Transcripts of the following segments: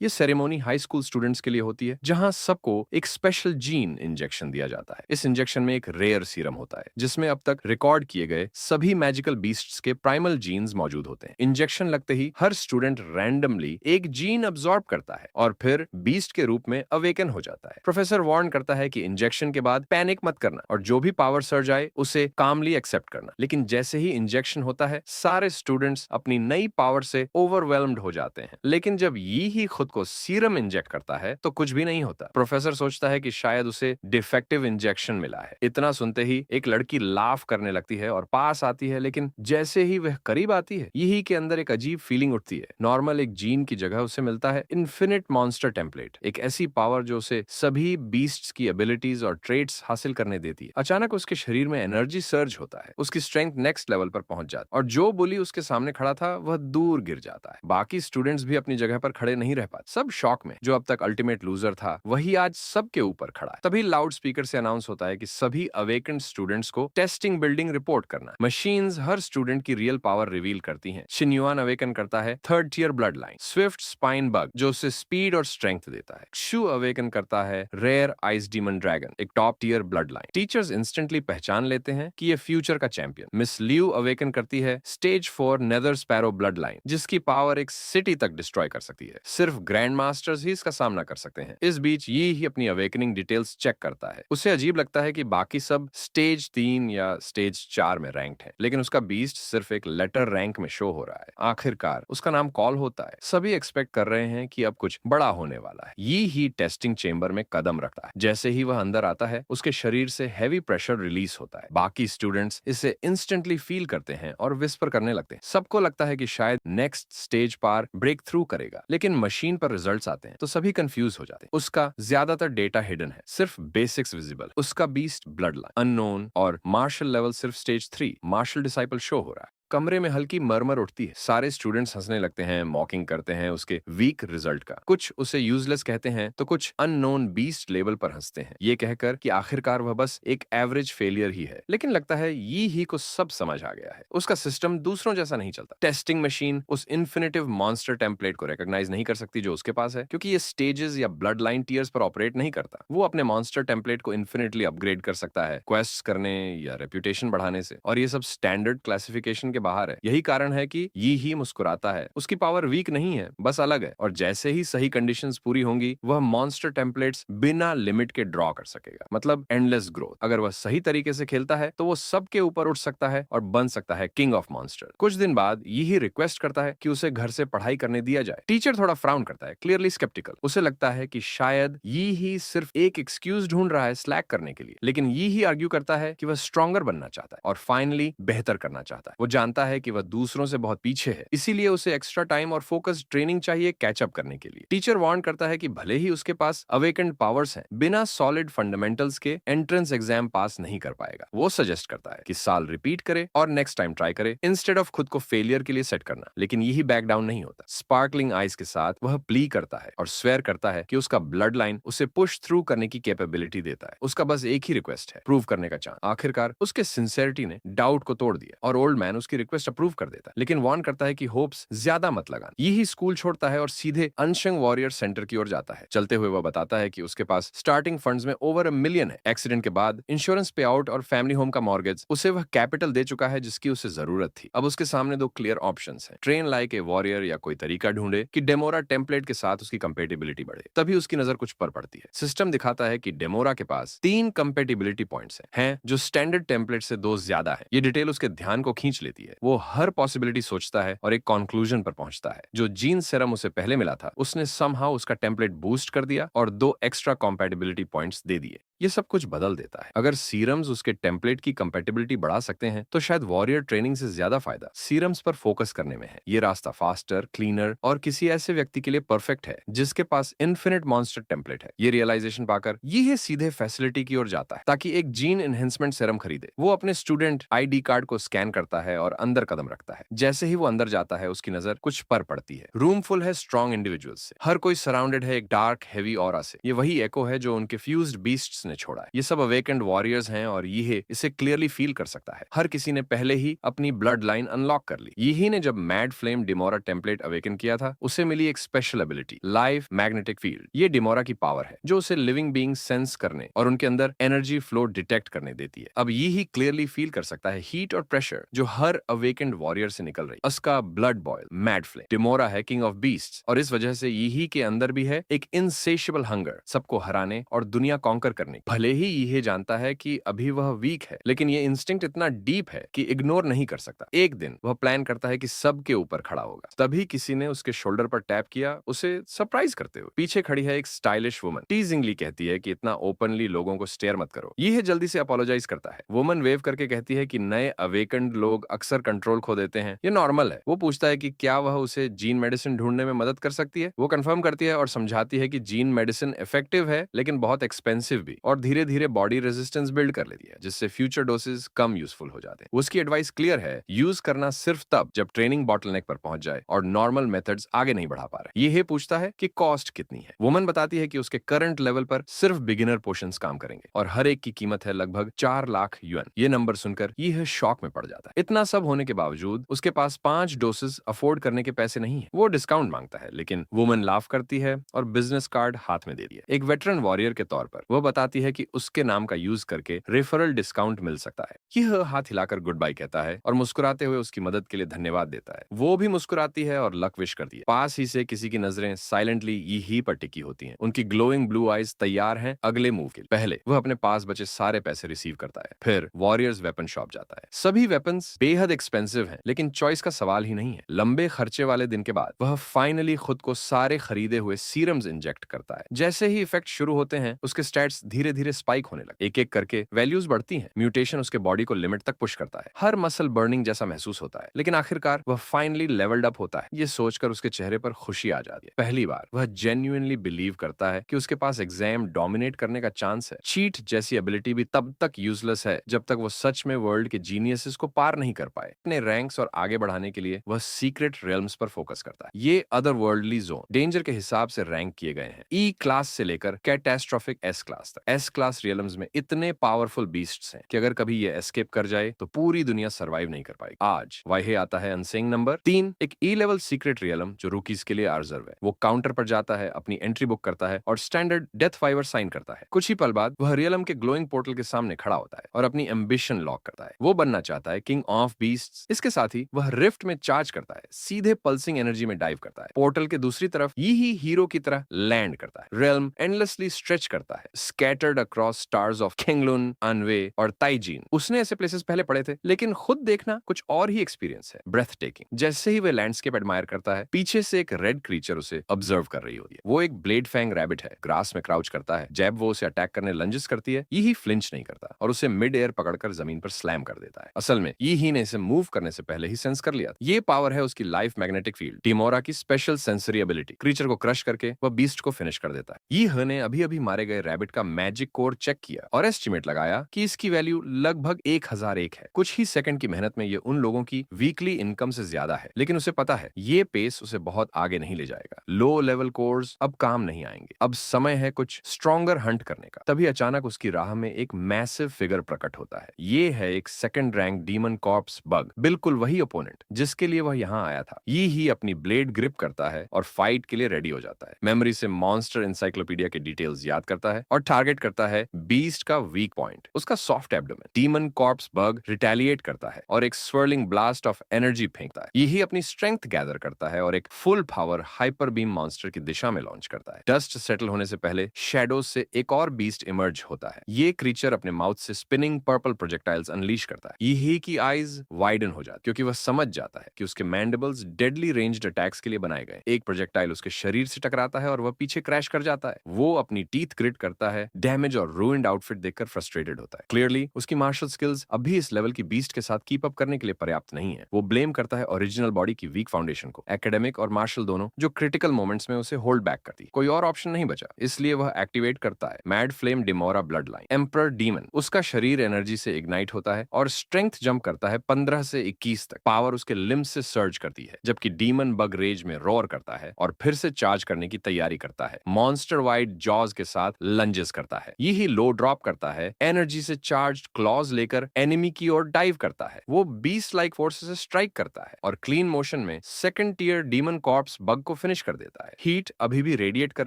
ये ceremony high school students के लिए होती है, जहां सबको एक स्पेशल जीन इंजेक्शन दिया जाता है। इस इंजेक्शन में एक रेयर सीरम होता है, जिसमें अब तक रिकॉर्ड किए गए सभी मैजिकल बीस्ट्स के प्राइमल जीन्स मौजूद होते हैं। इंजेक्शन लगते ही हर स्टूडेंट रैंडमली एक जीन अब्सॉर्ब करता है और फिर बीस्ट के रूप में अवेकन हो जाता है। प्रोफेसर वार्न करता है कि इंजेक्शन के बाद पैनिक मत करना और जो भी पावर सर्ज आए उसे कामली एक्सेप्ट करना। लेकिन जैसे ही इंजेक्शन होता है, सारे स्टूडेंट्स अपनी नई पावर से ओवरवेल्म्ड हो जाते हैं। लेकिन जब ये ही खुद को सीरम इंजेक्ट करता है तो कुछ भी नहीं होता। प्रोफेसर सोचता है कि शायद उसे डिफेक्टिव इंजेक्शन मिला है। इतना सुनते ही एक लड़की लाफ करने लगती है और पास आती है, लेकिन जैसे ही वह करीब आती है, यही के अंदर एक अजीब फीलिंग उठती है। नॉर्मल एक जीन की जगह उसे मिलता है इन्फिनिट मॉन्स्टर टेम्पलेट, एक ऐसी पावर जो उसे सभी बीस्ट्स की एबिलिटीज और ट्रेट्स हासिल करने देती है। अचानक उसके शरीर में एनर्जी सर्ज होता है, उसकी स्ट्रेंथ नेक्स्ट लेवल पर पहुंच जाती है और जो बुली उसके सामने खड़ा था वह दूर गिर जाता है। बाकी स्टूडेंट्स भी अपनी जगह पर खड़े नहीं रह पाते, सब शॉक में। जो अब तक अल्टीमेट लूजर था, वही आज सबके ऊपर खड़ा है। तभी लाउड स्पीकर से अनाउंस होता है कि सभी अवेकेंड स्टूडेंट्स को टेस्टिंग बिल्डिंग रिपोर्ट करना। मशीन्स हर स्टूडेंट की रियल पावर रिवील करती हैं। शिन्युआन अवेकन करता है third tier blood line swift spine bug, जो उसे स्पीड और स्ट्रेंथ देता है। शू अवेकन करता है रेयर आइस डीमन ड्रैगन, एक top tier blood line. Teachers instantly पहचान लेते हैं कि ये फ्यूचर का चैंपियन। मिस लियू अवेकन करती है stage 4 nether sparrow blood line, जिसकी पावर एक सिटी तक डिस्ट्रॉय कर सकती है। सिर्फ ग्रैंड मास्टर्स ही इसका सामना कर सकते हैं। इस बीच ये ही अपनी अवेकनिंग डिटेल्स चेक करता है। उसे अजीब लगता है कि बाकी सब स्टेज 3 या स्टेज 4 में रैंक्ड है, लेकिन उसका बीस्ट सिर्फ एक लेटर रैंक में शो हो रहा है। आखिरकार उसका नाम कॉल होता है। सभी एक्सपेक्ट कर रहे हैं कि अब कुछ बड़ा होने वाला है। ये ही टेस्टिंग चेंबर में कदम रखता है। जैसे ही वह अंदर आता है, उसके शरीर से हैवी प्रेशर रिलीज होता है। बाकी स्टूडेंट्स इसे इंस्टेंटली फील करते हैं और विस्पर करने लगते हैं। सबको लगता है कि शायद नेक्स्ट स्टेज पार ब्रेक थ्रू करेगा, लेकिन मशीन पर रिजल्ट्स आते हैं तो सभी कंफ्यूज हो जाते हैं। उसका ज्यादातर डेटा हिडन है, सिर्फ बेसिक्स विजिबल। उसका बीस्ट ब्लड लाइन अननोन और मार्शल लेवल सिर्फ स्टेज 3 मार्शल डिसाइपल शो हो रहा है। कमरे में हल्की मरमर उठती है। सारे स्टूडेंट्स हंसने लगते हैं, मॉकिंग करते हैं उसके वीक रिजल्ट का। कुछ उसे यूजलेस कहते हैं तो कुछ अननोन बीस्ट लेवल पर हंसते हैं, ये कहकर कि आखिरकार वह बस एक एवरेज फेलियर ही है। लेकिन लगता है ये ही को सब समझ आ गया है। उसका सिस्टम दूसरों जैसा नहीं चलता। टेस्टिंग मशीन उस इन्फिनिटिव मॉन्स्टर टेम्पलेट को रिकॉग्नाइज नहीं कर सकती जो उसके पास है, क्योंकि ये स्टेजेस या ब्लड लाइन टीयर्स पर ऑपरेट नहीं करता। वो अपने मॉन्स्टर टेम्पलेट को इन्फिनिटली अपग्रेड कर सकता है क्वेस्ट करने या रेपुटेशन बढ़ाने से, और ये सब स्टैंडर्ड क्लासिफिकेशन के बाहर है। यही कारण है कि ये ही मुस्कुराता है। उसकी पावर वीक नहीं है, बस अलग है, और जैसे ही सही कंडीशंस पूरी होंगी, वह मॉन्स्टर टेम्पलेट्स बिना लिमिट के ड्रॉ कर सकेगा। मतलब एंडलेस ग्रोथ। अगर वह सही तरीके से खेलता है तो वो सबके ऊपर उठ सकता है और बन सकता है किंग ऑफ मॉन्स्टर। कुछ दिन बाद यही रिक्वेस्ट करता है कि उसे घर से पढ़ाई करने दिया जाए। टीचर थोड़ा फ्राउन करता है, क्लियरली स्केप्टिकल। उसे लगता है कि शायद ये ही सिर्फ एक एक्सक्यूज ढूंढ रहा है स्लैक करने के लिए, लेकिन ये ही आर्ग्यू करता है कि वह स्ट्रॉन्गर बनना चाहता है और फाइनली बेहतर करना चाहता है। वो जानता है कि वह दूसरों से बहुत पीछे है, इसीलिए उसे एक्स्ट्रा टाइम और फोकस ट्रेनिंग चाहिए कैचअप करने के लिए। टीचर वार्न करता है कि भले ही उसके पास अवेकेंड पावर्स हैं, बिना सॉलिड फंडामेंटल्स के एंट्रेंस एग्जाम पास नहीं कर पाएगा। वो सजेस्ट करता है कि साल रिपीट करे और नेक्स्ट टाइम ट्राई करे, इंस्टेड ऑफ खुद को फेलियर के लिए सेट करना। लेकिन यही बैक डाउन नहीं होता। स्पार्कलिंग आईज के साथ वह प्ली करता है और स्वेयर करता है कि उसका ब्लड लाइन उसे पुश थ्रू करने की कैपेबिलिटी देता है। उसका बस एक ही रिक्वेस्ट है, प्रूव करने का चांस। आखिरकार उसके सिंसेरिटी ने डाउट को तोड़ दिया और ओल्ड मैन उसकी रिक्वेस्ट अप्रूव कर देता है, लेकिन वार्न करता है कि होप्स ज्यादा मत लगाना। यही स्कूल छोड़ता है और सीधे अनशंग वॉरियर सेंटर की ओर जाता है। चलते हुए वह बताता है कि उसके पास स्टार्टिंग फंड्स में ओवर $1 मिलियन है। एक्सीडेंट के बाद इंश्योरेंस पे आउट और फैमिली होम का मॉर्गेज उसे वह कैपिटल दे चुका है जिसकी उसे जरूरत थी। अब उसके सामने दो क्लियर ऑप्शंस हैं, ट्रेन लाइक ए वॉरियर या कोई तरीका ढूंढे कि डेमोरा टेम्पलेट के साथ उसकी कंपेटिबिलिटी बढ़े। तभी उसकी नजर कुछ पर पड़ती है। सिस्टम दिखाता है कि डेमोरा के पास 3 कंपेटिबिलिटी पॉइंट्स हैं जो स्टैंडर्ड टेम्पलेट से 2 ज्यादा है। ये डिटेल उसके ध्यान को खींच लेती है। वो हर पॉसिबिलिटी सोचता है और एक कंक्लूजन पर पहुंचता है। जो जीन सेरम उसे पहले मिला था, उसने समहाउ उसका टेम्पलेट बूस्ट कर दिया और 2 एक्स्ट्रा कंपैटिबिलिटी पॉइंट्स दे दिए। ये सब कुछ बदल देता है। अगर सीरम्स उसके टेम्पलेट की कंपैटिबिलिटी बढ़ा सकते हैं, तो शायद वॉरियर ट्रेनिंग से ज्यादा फायदा सीरम्स पर फोकस करने में है। ये रास्ता फास्टर, क्लीनर और किसी ऐसे व्यक्ति के लिए परफेक्ट है जिसके पास इन्फिनिट मॉन्स्टर टेम्पलेट है। ये रियलाइजेशन पाकर ये सीधे फैसिलिटी की ओर जाता है ताकि एक जीन एनहेंसमेंट सेरम खरीदे। वो अपने स्टूडेंट आईडी कार्ड को स्कैन करता है और अंदर कदम रखता है। जैसे ही वो अंदर जाता है, उसकी नजर कुछ पर पड़ती है। रूम फुल है स्ट्रॉन्ग इंडिविजुअल्स से। हर कोई सराउंडेड है एक डार्क हेवी ऑरा से। ये वही एको है जो उनके फ्यूज्ड बीस्ट्स इसने छोड़ा है। ये सब अवेकेंड वॉरियर्स हैं और ये इसे क्लियरली फील कर सकता है। हर किसी ने पहले ही अपनी ब्लड लाइन अनलॉक कर ली। यही ने जब मैड फ्लेम डिमोरा टेम्पलेट अवेकन किया था, उसे मिली एक special ability, live magnetic field. ये डिमोरा की पावर है जो उसे लिविंग बीइंग सेंस करने और उनके अंदर एनर्जी फ्लो डिटेक्ट करने देती है। अब यही क्लियरली फील कर सकता है हीट और प्रेशर जो हर अवेकेंड वॉरियर से निकल रही। उसका ब्लड बॉयल मैड फ्लेम। डिमोरा है किंग ऑफ बीस्ट्स और इस वजह से यही के अंदर भी है एक इनसेशिएबल हंगर सबको हराने और दुनिया कॉन्कर करने की। भले ही ये जानता है कि अभी वह वीक है, लेकिन ये इंस्टिंक्ट इतना डीप है कि इग्नोर नहीं कर सकता। एक दिन वह प्लान करता है कि सबके ऊपर खड़ा होगा। तभी किसी ने उसके शोल्डर पर टैप किया, उसे सरप्राइज करते हुए। पीछे खड़ी है एक स्टाइलिश वुमन। टीजिंगली कहती है कि इतना ओपनली लोगों को स्टेयर मत करो। यह जल्दी से अपोलोजाइज करता है। वुमन वेव करके कहती है कि नए अवेकन्ड लोग अक्सर कंट्रोल खो देते हैं, ये नॉर्मल है। वो पूछता है कि क्या वह उसे जीन मेडिसिन ढूंढने में मदद कर सकती है। वो कंफर्म करती है और समझाती है कि जीन मेडिसिन इफेक्टिव है लेकिन बहुत एक्सपेंसिव भी, और धीरे धीरे बॉडी रेजिस्टेंस बिल्ड कर लेती है जिससे फ्यूचर डोसेज कम यूजफुल हो जाते हैं। उसकी एडवाइस क्लियर है, यूज करना सिर्फ तब जब ट्रेनिंग बॉटलनेक पर पहुंच जाए और नॉर्मल मेथड्स आगे नहीं बढ़ा पा रहे। ये पूछता है कि कॉस्ट कितनी है। वुमन बताती है कि उसके करंट लेवल पर सिर्फ बिगिनर पोर्शंस काम करेंगे और हर एक की कीमत है लगभग 4 लाख युएन। ये नंबर सुनकर यह शॉक में पड़ जाता है। इतना सब होने के बावजूद उसके पास 5 डोसेस अफोर्ड करने के पैसे नहीं है। वो डिस्काउंट मांगता है, लेकिन वुमन लाफ करती है और बिजनेस कार्ड हाथ में दे दिया। एक वेटरन वॉरियर के तौर पर वह बताती है कि उसके नाम का यूज करके रेफरल डिस्काउंट मिल सकता है। यह हाथ हिलाकर गुड बाय कहता है और मुस्कुराते हुए उसकी मदद के लिए धन्यवाद देता है। वो भी मुस्कुराती है और लक विश करती है। पास ही से किसी की नजरें साइलेंटली यही पर टिकी होती हैं। उनकी ग्लोइंग ब्लू आईज तैयार हैं अगले मूव के लिए। पहले वह अपने पास बचे सारे पैसे रिसीव करता है, फिर वॉरियर्स वेपन शॉप जाता है। सभी वेपन्स बेहद एक्सपेंसिव हैं, लेकिन चॉइस का सवाल ही नहीं है। लंबे खर्चे वाले दिन के बाद वह फाइनली खुद को सारे खरीदे हुए सीरम्स इंजेक्ट करता है। जैसे ही इफेक्ट शुरू होते हैं, उसके स्टैट्स धीरे धीरे स्पाइक होने लगे। एक एक करके वैल्यूज बढ़ती हैं। म्यूटेशन उसके बॉडी को लिमिट तक पुश करता है। हर मसल बर्निंग जैसा महसूस होता है, लेकिन आखिरकार वह फाइनली लेवल्ड अप होता है। ये सोचकर उसके चेहरे पर खुशी आ जाती है। पहली बार वह जेन्युइनली बिलीव करता है कि उसके पास एग्जाम डोमिनेट करने का चांस है। चीट जैसी एबिलिटी भी तब तक यूजलेस है जब तक वो सच में वर्ल्ड के जीनियसेस को पार नहीं कर पाए। अपने रैंक्स और आगे बढ़ाने के लिए वह सीक्रेट रियल्म्स पर फोकस करता है। ये अदर वर्ल्डली जोन डेंजर के हिसाब से रैंक किए गए हैं, ई क्लास से लेकर कैटास्ट्रोफिक एस क्लास तक। एस क्लास रियल्म्स में इतने पावरफुल बीस्ट्स हैं कि अगर कभी ये एस्केप कर जाए तो पूरी दुनिया सर्वाइव नहीं कर पाएगी। आज वाहे आता है अनसेइंग नंबर 3, एक ई लेवल सीक्रेट रियलम जो रूकीज के लिए रिजर्व है। वो काउंटर पर जाता है, अपनी एंट्री बुक करता है और स्टैंडर्ड डेथ फाइवर साइन करता है। कुछ ही पल बाद वह रियलम के ग्लोइंग पोर्टल के सामने खड़ा होता है और अपनी एम्बिशन लॉक करता है। वो बनना चाहता है किंग ऑफ बीस्ट्स। इसके साथ ही वह रिफ्ट में चार्ज करता है, सीधे पल्सिंग एनर्जी में डाइव करता है। पोर्टल के दूसरी तरफ यही हीरो की तरह लैंड करता है। रियल्म एंडलेसली स्ट्रेच करता है, स्कैटर्ड अक्रॉस स्टार्स ऑफ किंगलुन, अनवे और ताइजीन। उसने ऐसे प्लेसेस पहले पढ़े थे, लेकिन खुद देखना कुछ और ही एक्सपीरियंस है, ब्रेथ टेकिंग। जैसे ही वह लैंडस्केप एडमायर करता है, पीछे से एक रेड क्रीचर उसे ऑब्जर्व कर रही होती है। वो एक ब्लेड फैंग रैबिट है, ग्रास में क्राउच करता है। जैब वो उसे अटैक करने लंजेस करती है, यही फ्लिंच नहीं करता और उसे मिड एयर पकड़कर जमीन पर स्लैम कर देता है। असल में यही ने इसे मूव करने से पहले ही सेंस कर लिया। ये पावर है उसकी लाइफ मैग्नेटिक फील्ड, डिमोरा की स्पेशल सेंसरी एबिलिटी। क्रीचर को क्रश करके वह बीस्ट को फिनिश कर देता है। यह ने अभी अभी मारे गए रैबिट का मैजिक कोर चेक किया और एस्टिमेट लगाया कि इसकी वैल्यू लगभग 1001 है। कुछ ही सेकंड की मेहनत में ये उन लोगों की वीकली इनकम से ज्यादा है, लेकिन उसे पता है ये पेस उसे बहुत आगे नहीं ले जाएगा। लो लेवल कोर्स अब काम नहीं आएंगे, अब समय है कुछ स्ट्रॉन्गर हंट करने का। तभी अचानक उसकी राह में एक मैसिव फिगर प्रकट होता है। ये है एक second rank demon corpse bug, बिल्कुल वही ओपोनेंट जिसके लिए वह यहाँ आया था। ये ही अपनी ब्लेड ग्रिप करता है और फाइट के लिए रेडी हो जाता है। मेमोरी से मॉन्स्टर इंसाइक्लोपीडिया के डिटेल्स याद करता है और टारगेट करता है बीस्ट का वीक पॉइंट, उसका soft abdomen. Demon corpse bug retaliate करता है और एक स्वर्लिंग ब्लास्ट ऑफ एनर्जी फेंकता है। यही अपनी स्ट्रेंथ गैदर करता है और एक full power hyper beam monster की दिशा में लॉन्च करता है। डस्ट सेटल होने से पहले शैडोज से एक और बीस्ट इमर्ज होता है। ये क्रीचर अपने माउथ से स्पिनिंग पर्पल प्रोजेक्टाइल्स अनलीश करता है। यही की आईज वाइडन हो जाती क्योंकि वह समझ जाता है कि उसके मैंडिबल्स डेडली रेंज्ड अटैक्स के लिए बनाए गए। एक प्रोजेक्टाइल उसके शरीर से टकराता है और वह पीछे क्रैश कर जाता है। वो अपनी टीथ ग्रिट करता है, डैमेज और रूइंड आउटफिट देखकर फ्रस्ट्रेटेड होता है। क्लियरली उसकी मार्शल स्किल्स अभी इस लेवल की बीस्ट के साथ कीप अप करने के लिए पर्याप्त नहीं है। वो ब्लेम करता है ओरिजिनल बॉडी की वीक फाउंडेशन को, एकेडमिक और मार्शल दोनों, जो क्रिटिकल मोमेंट्स में उसे होल्ड बैक करती। कोई और ऑप्शन नहीं बचा, इसलिए वह एक्टिवेट करता है mad flame Demora bloodline. Emperor demon, उसका शरीर एनर्जी से इग्नाइट होता है और स्ट्रेंथ जंप करता है 15 से 21 तक। पावर उसके लिम्ब से सर्ज करती है, जबकि डीमन बग रेज में रोर करता है और फिर से चार्ज करने की तैयारी करता है। मॉन्स्टर वाइड जॉज के साथ लंजेस करता है। यही लो ड्रॉप करता है, एनर्जी से चार्ज्ड क्लॉज लेकर एनिमी की ओर डाइव करता है। वो बीस्ट लाइक फोर्स से स्ट्राइक करता है और क्लीन मोशन में second tier demon corpse bug को फिनिश कर देता है। हीट अभी भी रेडिएट कर